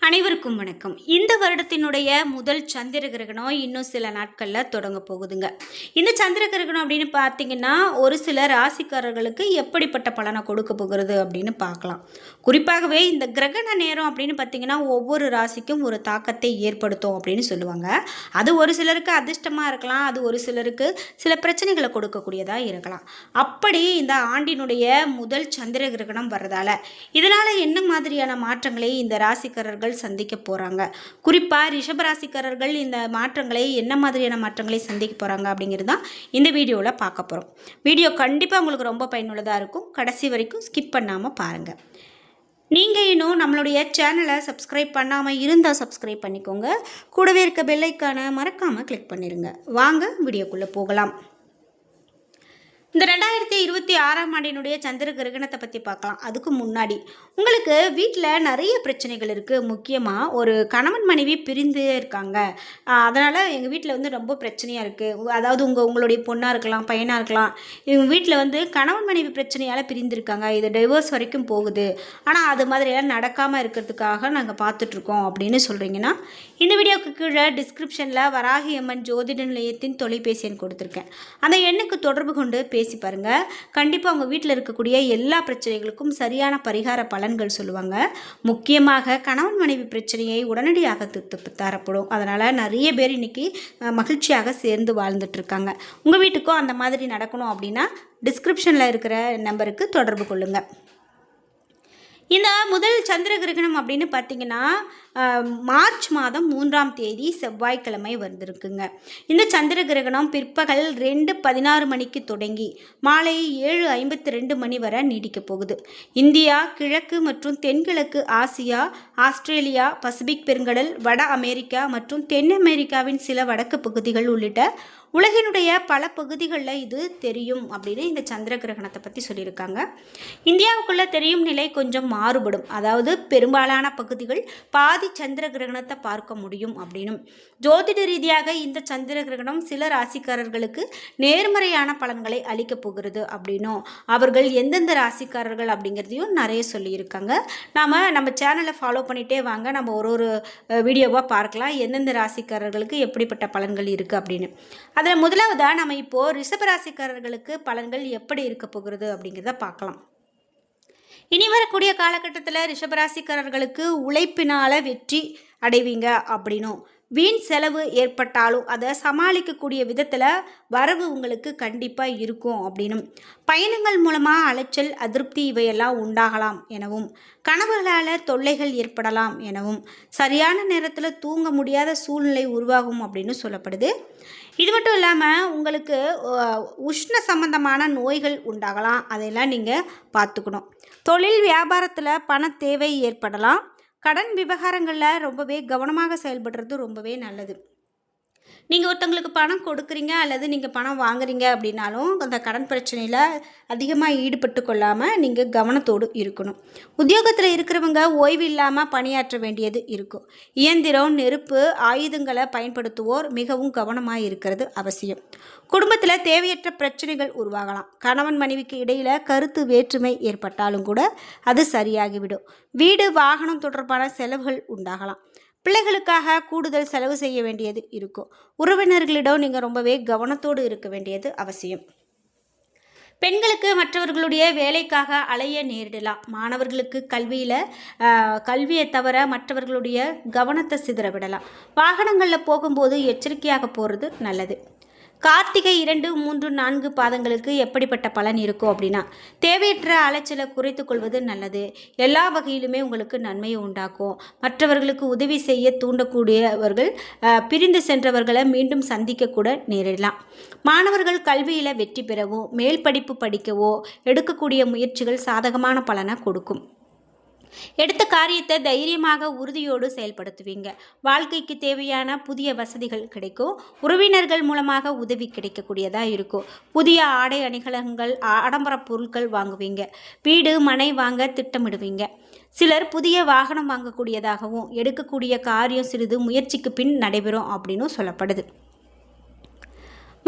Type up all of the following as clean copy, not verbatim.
அனைவருக்கும் வணக்கம். இந்த வருடத்தினுடைய முதல் சந்திர கிரகணம் இன்னும் சில நாட்களில் தொடங்க போகுதுங்க. இந்த சந்திர கிரகணம் அப்படின்னு பார்த்தீங்கன்னா ஒரு சில ராசிக்காரர்களுக்கு எப்படிப்பட்ட பலனை கொடுக்க போகிறது அப்படின்னு பார்க்கலாம். குறிப்பாகவே இந்த கிரகண நேரம் அப்படின்னு பார்த்தீங்கன்னா ஒவ்வொரு ராசிக்கும் ஒரு தாக்கத்தை ஏற்படுத்தும் அப்படின்னு சொல்லுவாங்க. அது ஒரு சிலருக்கு அதிர்ஷ்டமாக இருக்கலாம், அது ஒரு சிலருக்கு சில பிரச்சனைகளை கொடுக்கக்கூடியதாக இருக்கலாம். அப்படி இந்த ஆண்டினுடைய முதல் சந்திர கிரகணம் வர்றதால இதனால் என்ன மாதிரியான மாற்றங்களை இந்த ராசிக்காரர்கள் சந்திக்க போகிறாங்க, குறிப்பாக ரிஷபராசிக்காரர்கள் இந்த மாற்றங்களை என்ன மாதிரியான மாற்றங்களை சந்திக்க போகிறாங்க அப்படிங்கிறது தான் இந்த வீடியோவில் பார்க்க போகிறோம். வீடியோ கண்டிப்பாக உங்களுக்கு ரொம்ப பயனுள்ளதாக இருக்கும். கடைசி வரைக்கும் ஸ்கிப் பண்ணாமல் பாருங்கள். நீங்கள் இன்னும் நம்மளுடைய சேனலை சப்ஸ்கிரைப் பண்ணாமல் இருந்தால் சப்ஸ்கிரைப் பண்ணிக்கோங்க. கூடவே இருக்க பெல் ஐக்கானை மறக்காமல் கிளிக் பண்ணிடுங்க. வாங்க வீடியோக்குள்ளே போகலாம். இந்த 2026ஆம் ஆண்டினுடைய சந்திர கிரகணத்தை பற்றி பார்க்கலாம். அதுக்கு முன்னாடி உங்களுக்கு வீட்டில் நிறைய பிரச்சனைகள் இருக்குது. முக்கியமாக ஒரு கணவன் மனைவி பிரிந்து இருக்காங்க, அதனால் எங்கள் வீட்டில் வந்து ரொம்ப பிரச்சனையாக இருக்குது. அதாவது உங்களுடைய பொண்ணாக இருக்கலாம், பையனாக இருக்கலாம். இவங்க வீட்டில் வந்து கணவன் மனைவி பிரச்சனையால் பிரிந்திருக்காங்க, இது டைவர்ஸ் வரைக்கும் போகுது. ஆனால் அது மாதிரியெல்லாம் நடக்காமல் இருக்கிறதுக்காக நாங்கள் பார்த்துட்ருக்கோம் அப்படின்னு சொல்கிறீங்கன்னா இந்த வீடியோவுக்கு கீழே டிஸ்கிரிப்ஷனில் வராகி அம்மன் ஜோதிட நிலையத்தின் தொலைபேசி எண் கொடுத்துருக்கேன். அந்த எண்ணுக்கு தொடர்பு கொண்டு பேசி பாருங்கள். கண்டிப்பாக உங்கள் வீட்டில் இருக்கக்கூடிய எல்லா பிரச்சனைகளுக்கும் சரியான பரிகார பலன்கள் சொல்லுவாங்க. முக்கியமாக கணவன் மனைவி பிரச்சனையை உடனடியாக தீர்த்து தரப்படும். அதனால் நிறைய பேர் இன்றைக்கி மகிழ்ச்சியாக சேர்ந்து வாழ்ந்துட்டுருக்காங்க. உங்கள் வீட்டுக்கும் அந்த மாதிரி நடக்கணும் அப்படின்னா டிஸ்கிரிப்ஷனில் இருக்கிற நம்பருக்கு தொடர்பு கொள்ளுங்கள். இந்த முதல் சந்திர கிரகணம் அப்படின்னு பார்த்தீங்கன்னா மார்ச் மாதம் 3ஆம் தேதி செவ்வாய்க்கிழமை வந்திருக்குங்க. இந்த சந்திர கிரகணம் பிற்பகல் 2:16 மணிக்கு தொடங்கி மாலை 7:52 மணி வரை நீடிக்க போகுது. இந்தியா, கிழக்கு மற்றும் தென்கிழக்கு ஆசியா, ஆஸ்திரேலியா, பசிபிக் பெருங்கடல், வட அமெரிக்கா மற்றும் தென் அமெரிக்காவின் சில வடக்கு பகுதிகள் உள்ளிட்ட உலகினுடைய பல பகுதிகளில் இது தெரியும் அப்படின்னு இந்த சந்திர கிரகணத்தை பற்றி சொல்லியிருக்காங்க. இந்தியாவுக்குள்ளே தெரியும் நிலை கொஞ்சம் மாறுபடும். அதாவது பெரும்பாலான பகுதிகள் பாதி சந்திர கிரகணத்தை பார்க்க முடியும் அப்படின்னும், ஜோதிட ரீதியாக இந்த சந்திர கிரகணம் சில ராசிக்காரர்களுக்கு நேர்மறையான பலன்களை அளிக்க போகிறது அப்படின்னும், அவர்கள் எந்தெந்த ராசிக்காரர்கள் அப்படிங்கிறதையும் நிறைய சொல்லியிருக்காங்க. நம்ம சேனலை ஃபாலோ பண்ணிகிட்டே வாங்க, நம்ம ஒரு வீடியோவாக பார்க்கலாம் எந்தெந்த ராசிக்காரர்களுக்கு எப்படிப்பட்ட பலன்கள் இருக்குது அப்படின்னு. அதில் முதலாவதாக நம்ம இப்போது ரிஷபராசிக்காரர்களுக்கு பலன்கள் எப்படி இருக்க போகிறது அப்படிங்கிறத பார்க்கலாம். இனி வரக்கூடிய காலகட்டத்தில் ரிஷபராசிக்காரர்களுக்கு உழைப்பினால் வெற்றி அடைவீங்க அப்படின்னும், வீண் செலவு ஏற்பட்டாலும் அதை சமாளிக்கக்கூடிய விதத்தில் வரவு உங்களுக்கு கண்டிப்பாக இருக்கும் அப்படின்னும், பயணங்கள் மூலமாக அலைச்சல், அதிருப்தி இவையெல்லாம் உண்டாகலாம் எனவும், கனவுகளால் தொல்லைகள் ஏற்படலாம் எனவும், சரியான நேரத்தில் தூங்க முடியாத சூழ்நிலை உருவாகும் அப்படின்னு சொல்லப்படுது. இது மட்டும் இல்லாமல் உங்களுக்கு உஷ்ண சம்பந்தமான நோய்கள் உண்டாகலாம், அதையெல்லாம் நீங்கள் பார்த்துக்கணும். தொழில் வியாபாரத்தில் பண தேவை ஏற்படலாம். கடன் விவகாரங்களில் ரொம்பவே கவனமாக செயல்படுறது ரொம்பவே நல்லது. நீங்கள் ஒருத்தங்களுக்கு பணம் கொடுக்குறீங்க அல்லது நீங்கள் பணம் வாங்குறீங்க அப்படின்னாலும் அந்த கடன் பிரச்சனையில் அதிகமாக ஈடுபட்டு கொள்ளாமல் நீங்கள் கவனத்தோடு இருக்கணும். உத்தியோகத்தில் இருக்கிறவங்க ஓய்வு இல்லாமல் பணியாற்ற வேண்டியது இருக்கும். இயந்திரம், நெருப்பு, ஆயுதங்களை பயன்படுத்துவோர் மிகவும் கவனமாக இருக்கிறது அவசியம். குடும்பத்தில் தேவையற்ற பிரச்சனைகள் உருவாகலாம். கணவன் மனைவிக்கு இடையில் கருத்து வேற்றுமை ஏற்பட்டாலும் கூட அது சரியாகிவிடும். வீடு, வாகனம் தொடர்பான செலவுகள் உண்டாகலாம். பிள்ளைகளுக்காக கூடுதல் செலவு செய்ய வேண்டியது இருக்கும். உறவினர்களிடம் நீங்கள் ரொம்பவே கவனத்தோடு இருக்க வேண்டியது அவசியம். பெண்களுக்கு மற்றவர்களுடைய வேலைக்காக அலைய நேரிடலாம். மாணவர்களுக்கு கல்வியை தவிர மற்றவர்களுடைய கவனத்தை சிதற விடலாம். வாகனங்களில் போகும்போது எச்சரிக்கையாக போகிறது நல்லது. கார்த்திகை 2, 3, 4 பாதங்களுக்கு எப்படிப்பட்ட பலன் இருக்கும் அப்படின்னா, தேவையற்ற அலைச்சலை குறைத்து கொள்வது நல்லது. எல்லா வகையிலுமே உங்களுக்கு நன்மையை உண்டாக்கும். மற்றவர்களுக்கு உதவி செய்ய தூண்டக்கூடியவர்கள் பிரிந்து சென்றவர்களை மீண்டும் சந்திக்கக்கூட நேரிடலாம். மாணவர்கள் கல்வியில் வெற்றி பெறவோ, மேல் படிப்பு படிக்கவோ எடுக்கக்கூடிய முயற்சிகள் சாதகமான பலனை கொடுக்கும். எடுத்த காரியத்தை தைரியமாக உறுதியோடு செயல்படுத்துவீங்க. வாழ்க்கைக்கு தேவையான புதிய வசதிகள் கிடைக்கும். உறவினர்கள் மூலமாக உதவி கிடைக்கக்கூடியதாக இருக்கும். புதிய ஆடை அணிகலன்கள், ஆடம்பர பொருட்கள் வாங்குவீங்க. வீடு, மனை வாங்க திட்டமிடுவீங்க. சிலர் புதிய வாகனம் வாங்கக்கூடியதாகவும், எடுக்கக்கூடிய காரியம் சிறிது முயற்சிக்கு பின் நடைபெறும் அப்படின்னும் சொல்லப்படுது.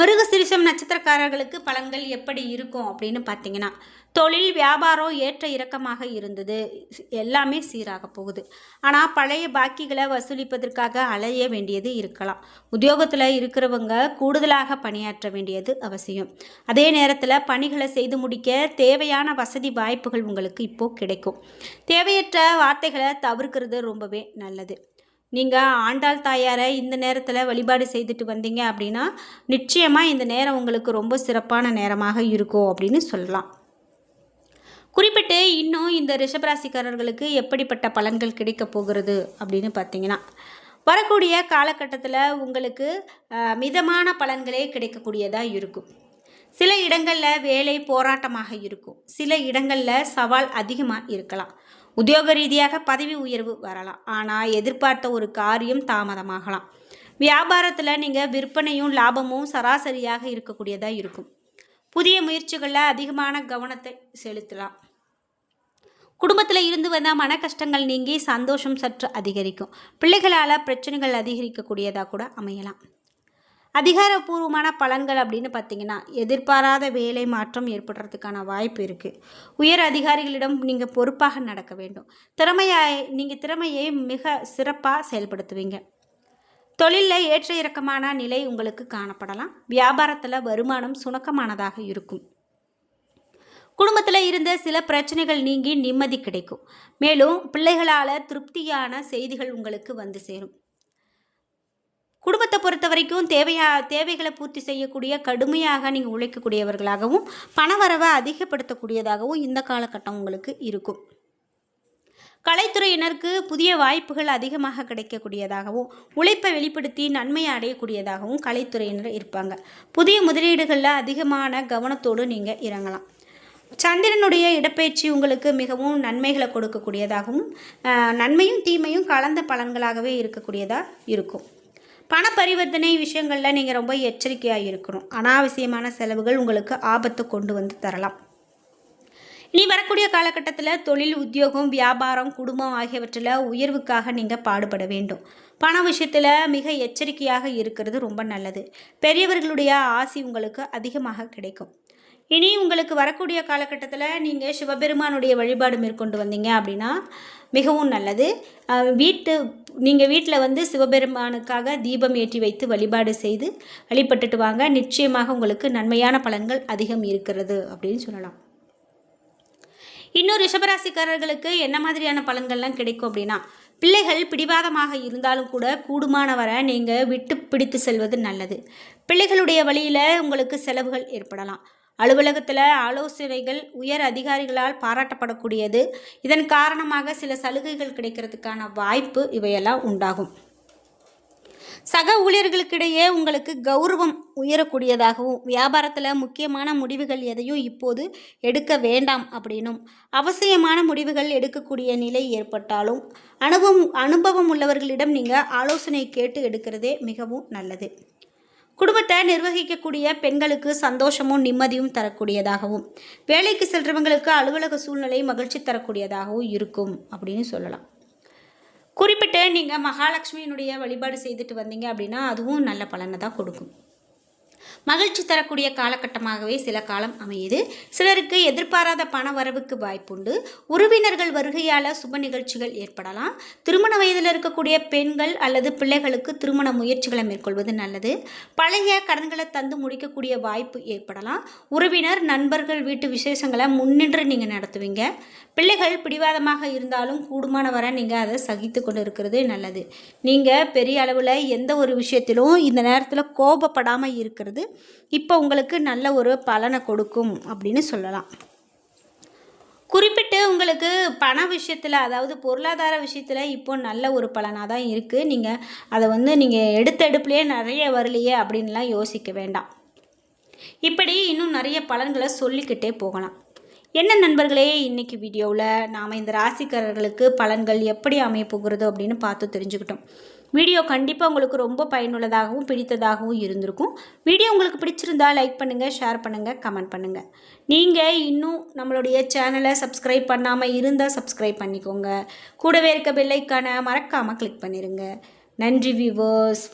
மிருகசீரிஷம் நட்சத்திரக்காரர்களுக்கு பலன்கள் எப்படி இருக்கும் அப்படின்னு பார்த்தீங்கன்னா, தொழில் வியாபாரம் ஏற்ற இறக்கமாக இருந்தது. எல்லாமே சீராக போகுது. ஆனால் பழைய பாக்கிகளை வசூலிப்பதற்காக அலைய வேண்டியது இருக்கலாம். உத்தியோகத்தில் இருக்கிறவங்க கூடுதலாக பணியாற்ற வேண்டியது அவசியம். அதே நேரத்தில் பணிகளை செய்து முடிக்க தேவையான வசதி வாய்ப்புகள் உங்களுக்கு இப்போது கிடைக்கும். தேவையற்ற வார்த்தைகளை தவிர்க்கிறது ரொம்பவே நல்லது. நீங்கள் ஆண்டாள் தாயாரை இந்த நேரத்தில் வழிபாடு செய்துட்டு வந்தீங்க அப்படின்னா நிச்சயமாக இந்த நேரம் உங்களுக்கு ரொம்ப சிறப்பான நேரமாக இருக்கும் அப்படின்னு சொல்லலாம். குறிப்பிட்டு இன்னும் இந்த ரிஷபராசிக்காரர்களுக்கு எப்படிப்பட்ட பலன்கள் கிடைக்க போகிறது அப்படின்னு பார்த்தீங்கன்னா, வரக்கூடிய காலகட்டத்தில் உங்களுக்கு மிதமான பலன்களே கிடைக்கக்கூடியதாக இருக்கும். சில இடங்களில் வேலை போராட்டமாக இருக்கும். சில இடங்களில் சவால் அதிகமாக இருக்கலாம். உத்தியோக ரீதியாக பதவி உயர்வு வரலாம். ஆனால் எதிர்பார்த்த ஒரு காரியம் தாமதமாகலாம். வியாபாரத்தில் நீங்கள் விற்பனையும் லாபமும் சராசரியாக இருக்கக்கூடியதாக இருக்கும். புதிய முயற்சிகளில் அதிகமான கவனத்தை செலுத்தலாம். குடும்பத்தில் இருந்து வந்தால் மன கஷ்டங்கள் நீங்கி சந்தோஷம் சற்று அதிகரிக்கும். பிள்ளைகளால் பிரச்சனைகள் அதிகரிக்கக்கூடியதாக கூட அமையலாம். அதிகாரப்பூர்வமான பலன்கள் அப்படின்னு பார்த்தீங்கன்னா, எதிர்பாராத வேலை மாற்றம் ஏற்படுறதுக்கான வாய்ப்பு இருக்குது. உயர் அதிகாரிகளிடம் நீங்கள் பொறுப்பாக நடக்க வேண்டும். திறமையை மிக சிறப்பாக செயல்படுத்துவீங்க. தொழிலில் ஏற்ற இறக்கமான நிலை உங்களுக்கு காணப்படலாம். வியாபாரத்தில் வருமானம் சுணக்கமானதாக இருக்கும். குடும்பத்தில் இருந்த சில பிரச்சனைகள் நீங்கி நிம்மதி கிடைக்கும். மேலும் பிள்ளைகளால் திருப்தியான செய்திகள் உங்களுக்கு வந்து சேரும். குடும்பத்தை பொறுத்த வரைக்கும் தேவைகளை பூர்த்தி செய்யக்கூடிய கடுமையாக நீங்கள் உழைக்கக்கூடியவர்களாகவும் பணவரவை அதிகப்படுத்தக்கூடியதாகவும் இந்த காலகட்டம் உங்களுக்கு இருக்கும். கலைத்துறையினருக்கு புதிய வாய்ப்புகள் அதிகமாக கிடைக்கக்கூடியதாகவும் உழைப்பை வெளிப்படுத்தி நன்மையை அடையக்கூடியதாகவும் கலைத்துறையினர் இருப்பாங்க. புதிய முதலீடுகளில் அதிகமான கவனத்தோடு நீங்கள் இறங்கலாம். சந்திரனுடைய இடப்பெயர்ச்சி உங்களுக்கு மிகவும் நன்மைகளை கொடுக்கக்கூடியதாகவும் நன்மையும் தீமையும் கலந்த பலன்களாகவே இருக்கக்கூடியதாக இருக்கும். பண பரிவர்த்தனை விஷயங்களில் நீங்கள் ரொம்ப எச்சரிக்கையாக இருக்கணும். அனாவசியமான செலவுகள் உங்களுக்கு ஆபத்தை கொண்டு வந்து தரலாம். இனி வரக்கூடிய காலகட்டத்தில் தொழில், உத்தியோகம், வியாபாரம், குடும்பம் ஆகியவற்றில் உயர்வுக்காக நீங்கள் பாடுபட வேண்டும். பண விஷயத்தில் மிக எச்சரிக்கையாக இருக்கிறது ரொம்ப நல்லது. பெரியவர்களுடைய ஆசி உங்களுக்கு அதிகமாக கிடைக்கும். இனி உங்களுக்கு வரக்கூடிய காலகட்டத்தில் நீங்கள் சிவபெருமானுடைய வழிபாடு மேற்கொண்டு வந்தீங்க அப்படின்னா மிகவும் நல்லது. நீங்கள் வீட்டில் சிவபெருமானுக்காக தீபம் ஏற்றி வைத்து வழிபாடு செய்து வழிபட்டுட்டு வாங்க. நிச்சயமாக உங்களுக்கு நன்மையான பலன்கள் அதிகம் இருக்கிறது அப்படின்னு சொல்லலாம். இன்னும் ரிஷபராசிக்காரர்களுக்கு என்ன மாதிரியான பலன்கள்லாம் கிடைக்கும் அப்படின்னா, பிள்ளைகள் பிடிவாதமாக இருந்தாலும் கூட கூடுமானவரை நீங்கள் விட்டு பிடித்து செல்வது நல்லது. பிள்ளைகளுடைய வழியில் உங்களுக்கு செலவுகள் ஏற்படலாம். அலுவலகத்தில் ஆலோசனைகள் உயர் அதிகாரிகளால் பாராட்டப்படக்கூடியது. இதன் காரணமாக சில சலுகைகள் கிடைக்கிறதுக்கான வாய்ப்பு இவையெல்லாம் உண்டாகும். சக ஊழியர்களுக்கிடையே உங்களுக்கு கௌரவம் உயரக்கூடியதாகவும், வியாபாரத்தில் முக்கியமான முடிவுகள் எதையும் இப்போது எடுக்க வேண்டாம் அப்படின்னும், அவசியமான முடிவுகள் எடுக்கக்கூடிய நிலை ஏற்பட்டாலும் அனுபவம் உள்ளவர்களிடம் நீங்கள் ஆலோசனை கேட்டு எடுக்கிறதே மிகவும் நல்லது. குடும்பத்தை நிர்வகிக்கக்கூடிய பெண்களுக்கு சந்தோஷமும் நிம்மதியும் தரக்கூடியதாகவும், வேலைக்கு செல்றவங்களுக்கு அலுவலக சூழ்நிலை மகிழ்ச்சி தரக்கூடியதாகவும் இருக்கும் அப்படின்னு சொல்லலாம். குறிப்பிட்டு நீங்கள் மகாலட்சுமியினுடைய வழிபாடு செய்துட்டு வந்தீங்க அப்படின்னா அதுவும் நல்ல பலனை தான் கொடுக்கும். மகிழ்ச்சி தரக்கூடிய காலகட்டமாகவே சில காலம் அமையுது. சிலருக்கு எதிர்பாராத பண வரவுக்கு வாய்ப்புண்டு. உறவினர்கள் வருகையால் சுப நிகழ்ச்சிகள் ஏற்படலாம். திருமண வயதில் இருக்கக்கூடிய பெண்கள் அல்லது பிள்ளைகளுக்கு திருமண முயற்சிகளை மேற்கொள்வது நல்லது. பழைய கடன்களை தந்து முடிக்கக்கூடிய வாய்ப்பு ஏற்படலாம். உறவினர் நண்பர்கள் வீட்டு விசேஷங்களை முன்னின்று நீங்கள் நடத்துவீங்க. பிள்ளைகள் பிடிவாதமாக இருந்தாலும் கூடுமான வரை நீங்கள் அதை சகித்து கொண்டு இருக்கிறது நல்லது. நீங்கள் பெரிய அளவில் எந்த ஒரு விஷயத்திலும் இந்த நேரத்தில் கோபப்படாமல் இருக்கிறது இப்போ உங்களுக்கு நல்ல ஒரு பலனை கொடுக்கும் அப்படின்னு சொல்லலாம். குறிப்பிட்டு உங்களுக்கு பண விஷயத்தில், அதாவது பொருளாதார விஷயத்தில் இப்போ நல்ல ஒரு பலனாக தான் இருக்குது. நீங்கள் அதை நீங்கள் எடுத்த எடுப்புலையே நிறைய வரலையே அப்படின்லாம் யோசிக்க வேண்டாம். இப்படி இன்னும் நிறைய பலன்களை சொல்லிக்கிட்டே போகலாம். என்ன நண்பர்களே, இன்றைக்கி வீடியோவில் நாம் இந்த ராசிக்காரர்களுக்கு பலன்கள் எப்படி அமைய போகிறது அப்படின்னு பார்த்து தெரிஞ்சுக்கிட்டோம். வீடியோ கண்டிப்பாக உங்களுக்கு ரொம்ப பயனுள்ளதாகவும் பிடித்ததாகவும் இருந்திருக்கும். வீடியோ உங்களுக்கு பிடிச்சிருந்தா லைக் பண்ணுங்கள், ஷேர் பண்ணுங்கள், கமெண்ட் பண்ணுங்கள். நீங்கள் இன்னும் நம்மளுடைய சேனலை சப்ஸ்கிரைப் பண்ணாமல் இருந்தால் சப்ஸ்கிரைப் பண்ணிக்கோங்க. கூடவே இருக்க பெல் ஐக்கானை மறக்காமல் கிளிக் பண்ணிடுங்க. நன்றி வியூவர்ஸ்.